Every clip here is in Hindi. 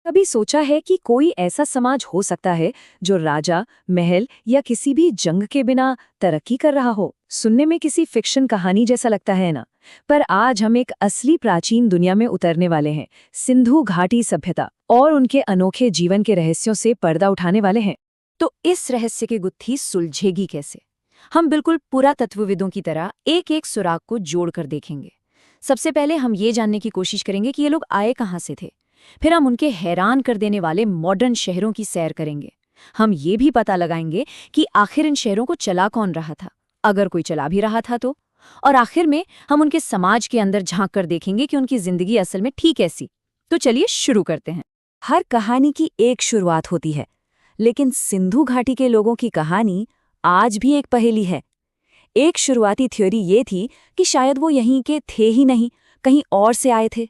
कभी सोचा है कि कोई ऐसा समाज हो सकता है जो राजा, महल या किसी भी जंग के बिना तरक्की कर रहा हो? सुनने में किसी फिक्शन कहानी जैसा लगता है ना? पर आज हम एक असली प्राचीन दुनिया में उतरने वाले हैं, सिंधु घाटी सभ्यता, और उनके अनोखे जीवन के रहस्यों से पर्दा उठाने वाले हैं। तो इस रहस्य की गुत्थी सुलझेगी कैसे? हम बिल्कुल पुरातत्वविदों की तरह एक एक सुराग को जोड़कर देखेंगे। सबसे पहले हम ये जानने की कोशिश करेंगे कि ये लोग आए कहाँ से थे। फिर हम उनके हैरान कर देने वाले मॉडर्न शहरों की सैर करेंगे। हम ये भी पता लगाएंगे कि आखिर इन शहरों को चला कौन रहा था, अगर कोई चला भी रहा था तो। और आखिर में हम उनके समाज के अंदर झांक कर देखेंगे कि उनकी जिंदगी असल में थी कैसी। तो चलिए शुरू करते हैं। हर कहानी की एक शुरुआत होती है, लेकिन सिंधु घाटी के लोगों की कहानी आज भी एक पहेली है। एक शुरुआती थ्योरी ये थी कि शायद वो यहीं के थे ही नहीं, कहीं और से आए थे।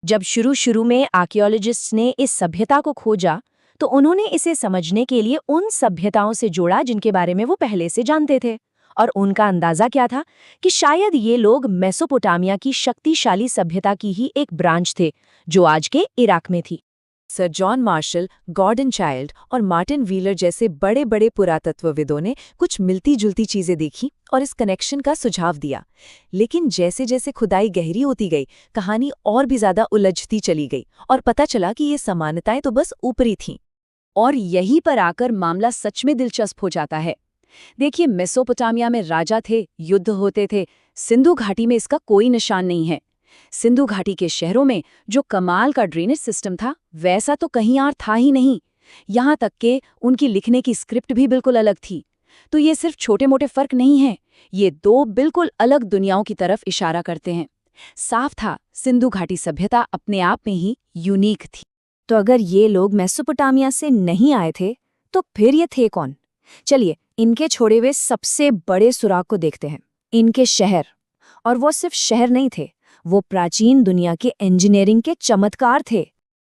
जब शुरू में आर्कियोलॉजिस्ट्स ने इस सभ्यता को खोजा, तो उन्होंने इसे समझने के लिए उन सभ्यताओं से जोड़ा जिनके बारे में वो पहले से जानते थे। और उनका अंदाजा क्या था कि शायद ये लोग मेसोपोटामिया की शक्तिशाली सभ्यता की ही एक ब्रांच थे, जो आज के इराक में थी। Sir John Marshall, Gordon Childe और मार्टिन व्हीलर जैसे बड़े बड़े पुरातत्वविदों ने कुछ मिलती जुलती चीजें देखी और इस कनेक्शन का सुझाव दिया। लेकिन जैसे जैसे खुदाई गहरी होती गई, कहानी और भी ज्यादा उलझती चली गई और पता चला कि ये समानताएं तो बस ऊपरी थीं। और यहीं पर आकर मामला सच में दिलचस्प हो जाता है। देखिए, मेसोपोटामिया में राजा थे, युद्ध होते थे। सिंधु घाटी में इसका कोई निशान नहीं है। सिंधु घाटी के शहरों में जो कमाल का ड्रेनेज सिस्टम था, वैसा तो कहीं और था ही नहीं। यहाँ तक कि उनकी लिखने की स्क्रिप्ट भी बिल्कुल अलग थी। तो ये सिर्फ छोटे मोटे फर्क नहीं हैं, ये दो बिल्कुल अलग दुनियाओं की तरफ इशारा करते हैं। साफ था, सिंधु घाटी सभ्यता अपने आप में ही यूनिक थी। तो अगर ये लोग मेसोपोटामिया से नहीं आए थे, तो फिर ये थे कौन? चलिए, इनके छोड़े हुए सबसे बड़े सुराग को देखते हैं, इनके शहर। और वो सिर्फ शहर नहीं थे, वो प्राचीन दुनिया के इंजीनियरिंग के चमत्कार थे।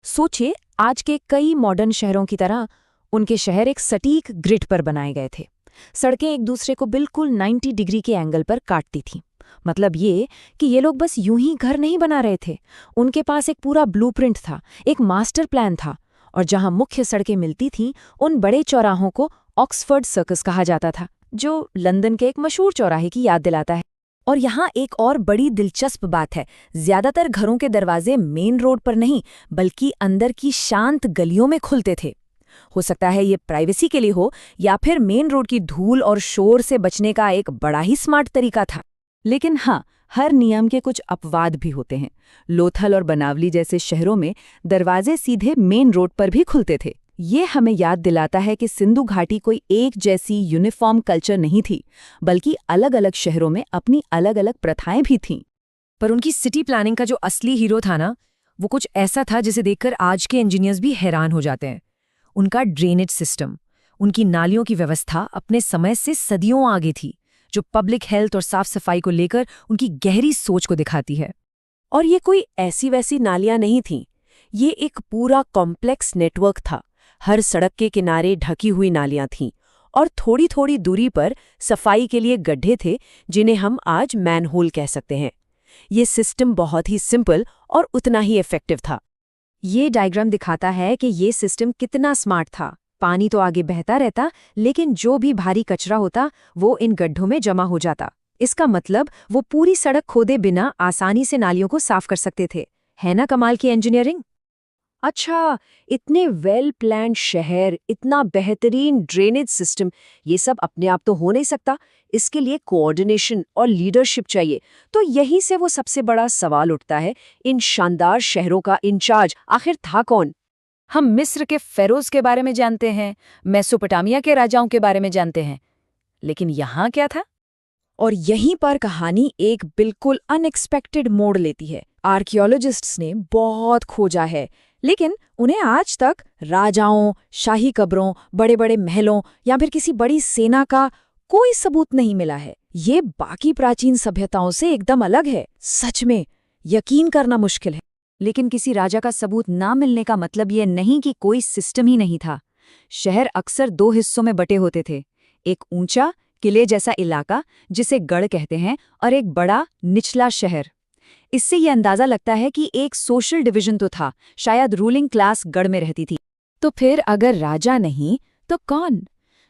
सोचिए, आज के कई मॉडर्न शहरों की तरह उनके शहर एक सटीक ग्रिड पर बनाए गए थे। सड़कें एक दूसरे को बिल्कुल 90 डिग्री के एंगल पर काटती थीं। मतलब ये कि ये लोग बस यूं ही घर नहीं बना रहे थे, उनके पास एक पूरा ब्लूप्रिंट था, एक मास्टर प्लान था। और जहां मुख्य सड़कें मिलती थीं, उन बड़े चौराहों को ऑक्सफोर्ड सर्कस कहा जाता था, जो लंदन के एक मशहूर चौराहे की याद दिलाता है। और यहाँ एक और बड़ी दिलचस्प बात है, ज्यादातर घरों के दरवाजे मेन रोड पर नहीं, बल्कि अंदर की शांत गलियों में खुलते थे। हो सकता है ये प्राइवेसी के लिए हो, या फिर मेन रोड की धूल और शोर से बचने का एक बड़ा ही स्मार्ट तरीका था। लेकिन हाँ, हर नियम के कुछ अपवाद भी होते हैं। लोथल और बनावली जैसे शहरों में दरवाजे सीधे मेन रोड पर भी खुलते थे। ये हमें याद दिलाता है कि सिंधु घाटी कोई एक जैसी यूनिफॉर्म कल्चर नहीं थी, बल्कि अलग अलग शहरों में अपनी अलग अलग प्रथाएं भी थीं। पर उनकी सिटी प्लानिंग का जो असली हीरो था ना, वो कुछ ऐसा था जिसे देखकर आज के इंजीनियर्स भी हैरान हो जाते हैं। उनका ड्रेनेज सिस्टम, उनकी नालियों की व्यवस्था अपने समय से सदियों आगे थी, जो पब्लिक हेल्थ और साफ सफाई को लेकर उनकी गहरी सोच को दिखाती है। और ये कोई ऐसी वैसी नालियां नहीं थीं, ये एक पूरा कॉम्प्लेक्स नेटवर्क था। हर सड़क के किनारे ढकी हुई नालियां थीं, और थोड़ी थोड़ी दूरी पर सफाई के लिए गड्ढे थे, जिन्हें हम आज मैनहोल कह सकते हैं। ये सिस्टम बहुत ही सिंपल और उतना ही इफेक्टिव था। ये डायग्राम दिखाता है कि ये सिस्टम कितना स्मार्ट था। पानी तो आगे बहता रहता, लेकिन जो भी भारी कचरा होता वो इन गड्ढों में जमा हो जाता। इसका मतलब वो पूरी सड़क खोदे बिना आसानी से नालियों को साफ कर सकते थे। है ना कमाल की इंजीनियरिंग? अच्छा, इतने वेल प्लान्ड शहर, इतना बेहतरीन ड्रेनेज सिस्टम, ये सब अपने आप तो हो नहीं सकता। इसके लिए कोऑर्डिनेशन और लीडरशिप चाहिए। तो यहीं से वो सबसे बड़ा सवाल उठता है, इन शानदार शहरों का इंचार्ज आखिर था कौन? हम मिस्र के फेरोज के बारे में जानते हैं, मेसोपोटामिया के राजाओं के बारे में जानते हैं, लेकिन यहाँ क्या था? और यहीं पर कहानी एक बिल्कुल अनएक्सपेक्टेड मोड़ लेती है। आर्कियोलॉजिस्ट्स ने बहुत खोजा है, लेकिन उन्हें आज तक राजाओं, शाही कब्रों, बड़े बड़े महलों या फिर किसी बड़ी सेना का कोई सबूत नहीं मिला है। ये बाकी प्राचीन सभ्यताओं से एकदम अलग है। सच में यकीन करना मुश्किल है। लेकिन किसी राजा का सबूत ना मिलने का मतलब ये नहीं कि कोई सिस्टम ही नहीं था। शहर अक्सर दो हिस्सों में बटे होते थे, एक ऊंचा किले जैसा इलाका जिसे गढ़ कहते हैं, और एक बड़ा निचला शहर। इससे ये अंदाजा लगता है कि एक सोशल डिवीजन तो था, शायद रूलिंग क्लास गढ़ में रहती थी। तो फिर अगर राजा नहीं तो कौन?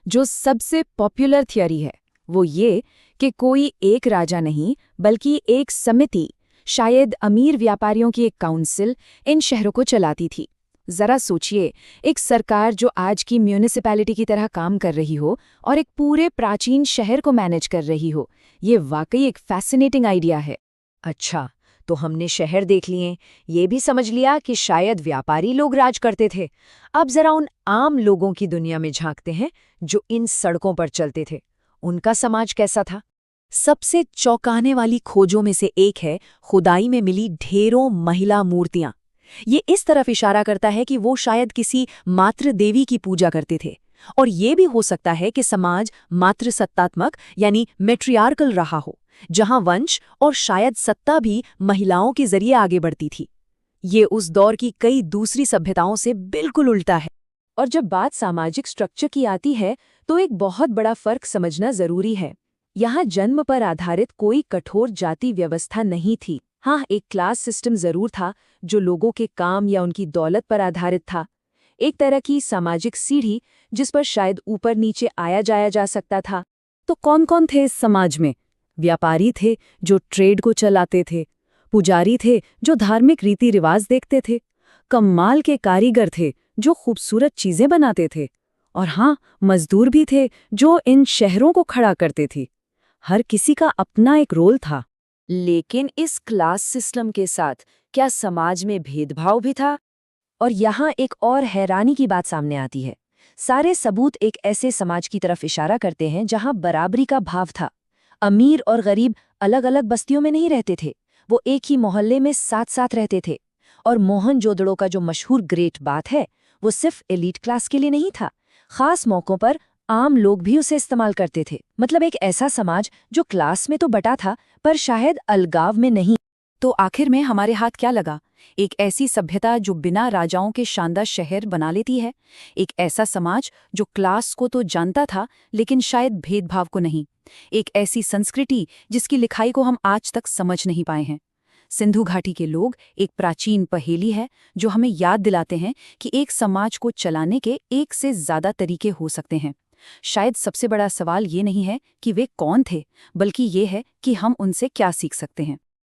जो सबसे पॉपुलर थियरी है वो ये कि कोई एक राजा नहीं बल्कि एक समिति, शायद अमीर व्यापारियों की एक काउंसिल इन शहरों को चलाती थी। जरा सोचिए, एक सरकार जो आज की म्यूनिसिपैलिटी की तरह काम कर रही हो और एक पूरे प्राचीन शहर को मैनेज कर रही हो, ये वाकई एक फैसिनेटिंग आइडिया है। अच्छा, तो हमने शहर देख लिए, ये भी समझ लिया कि शायद व्यापारी लोग राज करते थे। अब जरा उन आम लोगों की दुनिया में झांकते हैं जो इन सड़कों पर चलते थे। उनका समाज कैसा था? सबसे चौंकाने वाली खोजों में से एक है खुदाई में मिली ढेरों महिला मूर्तियां। ये इस तरफ इशारा करता है कि वो शायद किसी मातृ देवी की पूजा करते थे। और ये भी हो सकता है कि समाज मातृसत्तात्मक यानी मैट्रियार्कल रहा हो, जहां वंश और शायद सत्ता भी महिलाओं के जरिए आगे बढ़ती थी। ये उस दौर की कई दूसरी सभ्यताओं से बिल्कुल उल्टा है। और जब बात सामाजिक स्ट्रक्चर की आती है तो एक बहुत बड़ा फर्क समझना जरूरी है। यहाँ जन्म पर आधारित कोई कठोर जाति व्यवस्था नहीं थी। हाँ, एक क्लास सिस्टम जरूर था जो लोगों के काम या उनकी दौलत पर आधारित था। एक तरह की सामाजिक सीढ़ी जिस पर शायद ऊपर नीचे आया जाया जा सकता था। तो कौन कौन थे इस समाज में? व्यापारी थे जो ट्रेड को चलाते थे, पुजारी थे जो धार्मिक रीति रिवाज देखते थे, कमाल के कारीगर थे जो खूबसूरत चीजें बनाते थे, और हाँ, मजदूर भी थे जो इन शहरों को खड़ा करते थे। हर किसी का अपना एक रोल था। लेकिन इस क्लास सिस्टम के साथ क्या समाज में भेदभाव भी था? और यहाँ एक और हैरानी की बात सामने आती है। सारे सबूत एक ऐसे समाज की तरफ इशारा करते हैं जहाँ बराबरी का भाव था। अमीर और गरीब अलग अलग बस्तियों में नहीं रहते थे, वो एक ही मोहल्ले में साथ साथ रहते थे। और मोहनजोदड़ो का जो मशहूर ग्रेट बात है, वो सिर्फ एलीट क्लास के लिए नहीं था। खास मौक़ों पर आम लोग भी उसे इस्तेमाल करते थे। मतलब एक ऐसा समाज जो क्लास में तो बटा था पर शायद अलगाव में नहीं। तो आखिर में हमारे हाथ क्या लगा? एक ऐसी सभ्यता जो बिना राजाओं के शानदार शहर बना लेती है। एक ऐसा समाज जो क्लास को तो जानता था लेकिन शायद भेदभाव को नहीं। एक ऐसी संस्कृति जिसकी लिखाई को हम आज तक समझ नहीं पाए हैं। सिंधु घाटी के लोग एक प्राचीन पहेली है जो हमें याद दिलाते हैं कि एक समाज को चलाने के एक से ज्यादा तरीके हो सकते हैं। शायद सबसे बड़ा सवाल ये नहीं है कि वे कौन थे, बल्कि ये है कि हम उनसे क्या सीख सकते हैं।